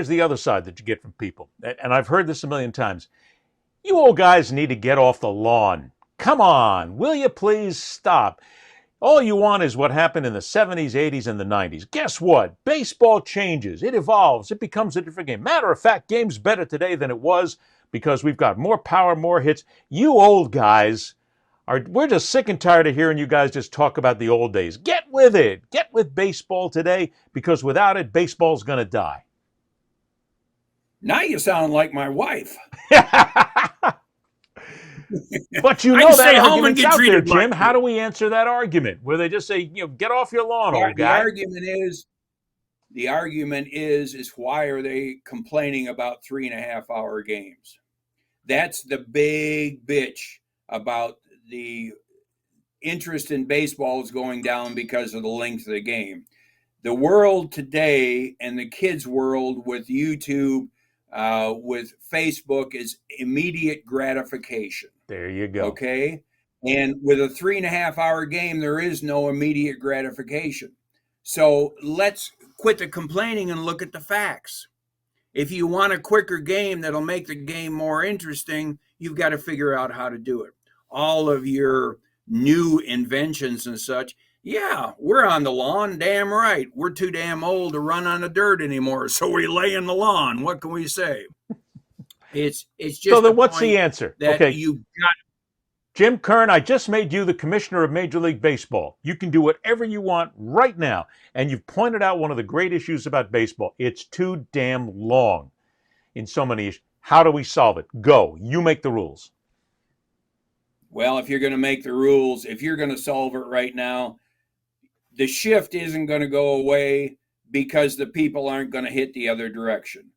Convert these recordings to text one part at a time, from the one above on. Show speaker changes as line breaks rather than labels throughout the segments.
here's the other side that you get from people. And I've heard this a million times. You old guys need to get off the lawn. Come on, will you please stop? All you want is what happened in the 70s, 80s, and the 90s. Guess what? Baseball changes. It evolves. It becomes a different game. Matter of fact, game's better today than it was because we've got more power, more hits. You old guys we're just sick and tired of hearing you guys just talk about the old days. Get with it. Get with baseball today because without it, baseball's going to die.
Now you sound like my wife.
But you know that argument's out there, Jim. How do we answer that argument? Where they just say, get off your lawn, old guy.
The argument is why are they complaining about 3.5-hour games? That's the big bitch about the interest in baseball is going down because of the length of the game. The world today and the kids' world with YouTube, with Facebook is immediate gratification.
There you go.
Okay. And with a 3.5-hour game, there is no immediate gratification. So let's quit the complaining and look at the facts. If you want a quicker game that'll make the game more interesting, you've got to figure out how to do it. All of your new inventions and such, yeah, we're on the lawn, damn right. We're too damn old to run on the dirt anymore, so we lay in the lawn. What can we say? It's just
so then what's the answer?
Okay, you got
Jim Kern, I just made you the commissioner of Major League Baseball. You can do whatever you want right now. And you've pointed out one of the great issues about baseball. It's too damn long in so many issues. How do we solve it? Go. You make the rules.
Well, if you're going to make the rules, if you're going to solve it right now, the shift isn't going to go away because the people aren't going to hit the other direction.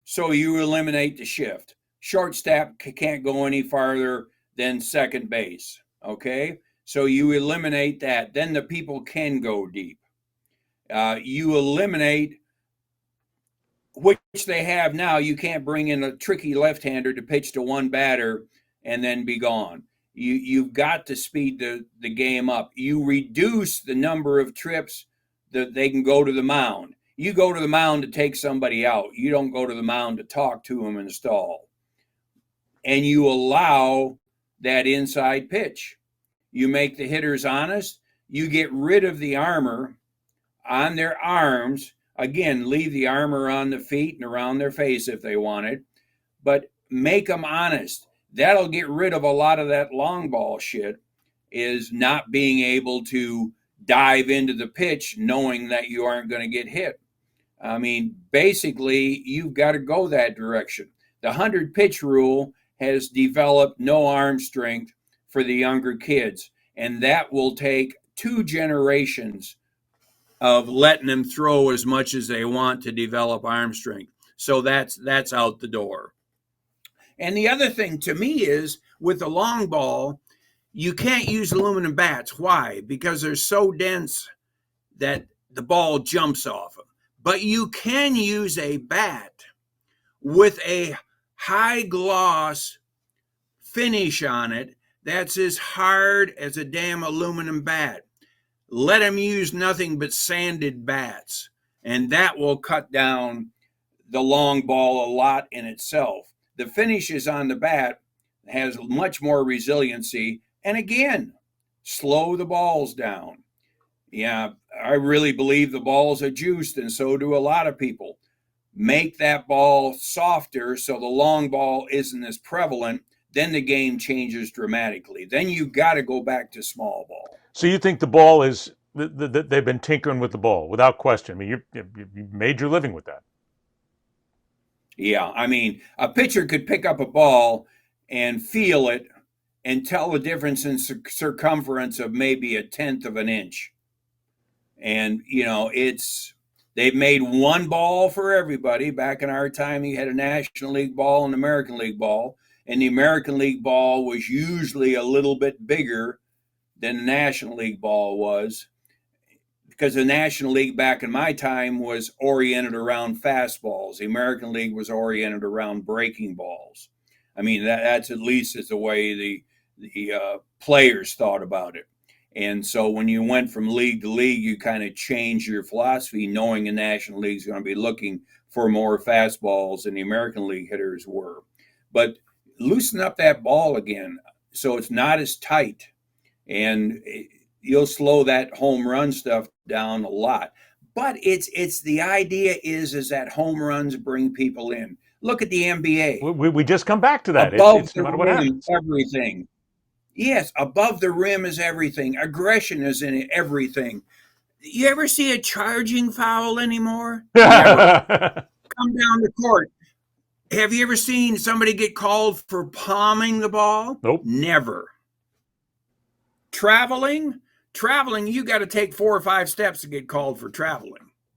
So you eliminate the shift. Shortstop can't go any farther than second base. Okay? So you eliminate that. Then the people can go deep. You eliminate, which they have now. You can't bring in a tricky left-hander to pitch to one batter and then be gone. You've got to speed the game up. You reduce the number of trips that they can go to the mound. You go to the mound to take somebody out. You don't go to the mound to talk to them and stall. And you allow that inside pitch. You make the hitters honest. You get rid of the armor on their arms. Again, leave the armor on the feet and around their face if they want it. But make them honest. That'll get rid of a lot of that long ball shit, is not being able to dive into the pitch knowing that you aren't going to get hit. I mean, basically, you've got to go that direction. The 100-pitch rule has developed no arm strength for the younger kids, and that will take 2 generations of letting them throw as much as they want to develop arm strength. So that's out the door. And the other thing to me is with the long ball, you can't use aluminum bats. Why? Because they're so dense that the ball jumps off them. But you can use a bat with a high gloss finish on it that's as hard as a damn aluminum bat. Let them use nothing but sanded bats, and that will cut down the long ball a lot in itself. The finishes on the bat has much more resiliency, and again, slow the balls down. Yeah, I really believe the balls are juiced, and so do a lot of people. Make that ball softer so the long ball isn't as prevalent, then the game changes dramatically. Then you've got to go back to small ball.
So you think the ball is, they've been tinkering with the ball, without question. I mean, you made your living with that.
Yeah, I mean, a pitcher could pick up a ball and feel it and tell the difference in circumference of maybe 1/10 of an inch. And, they've made one ball for everybody. Back in our time, you had a National League ball and American League ball. And the American League ball was usually a little bit bigger than the National League ball was, because the National League back in my time was oriented around fastballs. The American League was oriented around breaking balls. I mean, that's at least is the way the players thought about it. And so when you went from league to league, you kind of changed your philosophy, knowing the National League's going to be looking for more fastballs than the American League hitters were. But loosen up that ball again so it's not as tight, and you'll slow that home run stuff down a lot. But it's the idea is that home runs bring people in. Look at the NBA.
We just come back to that.
Above
It's
the
no matter what
rim,
happens.
everything. Yes, above the rim is everything. Aggression is in everything. You ever see a charging foul anymore? Never. Come down the court. Have you ever seen somebody get called for palming the ball?
Nope.
Never. Traveling, you got to take 4 or 5 steps to get called for traveling.